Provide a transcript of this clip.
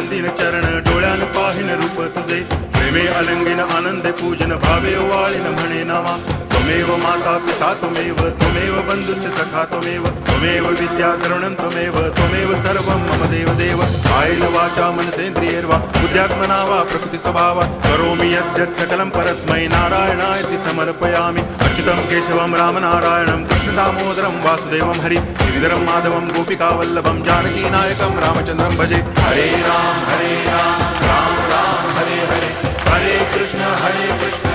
वंदिन चरण डोळ्यान पाहिन रूप तुझे प्रेमे अलंगिन आनंदे पूजन भावे वाळीन म्हणे नामा त्वमेव माता पिता त्वमेव बंधुश्च सखा त्वमेव विद्या तरुणं त्वमेव सर्वं मम देव कायेन वाचा मनसेन्द्रियैर्वा बुद्ध्यात्मना वा प्रकृति स्वभावा करोमि यद्यत् सकलं परस्मै नारायणायति समर्पयामि अच्युतं केशवं रामनारायणं कृष्णदामोदरं वासुदेवं हरि गिरिधरं माधवं गोपिकावल्लभं जानकीनायकं रामचन्द्रं भजे हरे राम राम राम हरे हरे हरे कृष्ण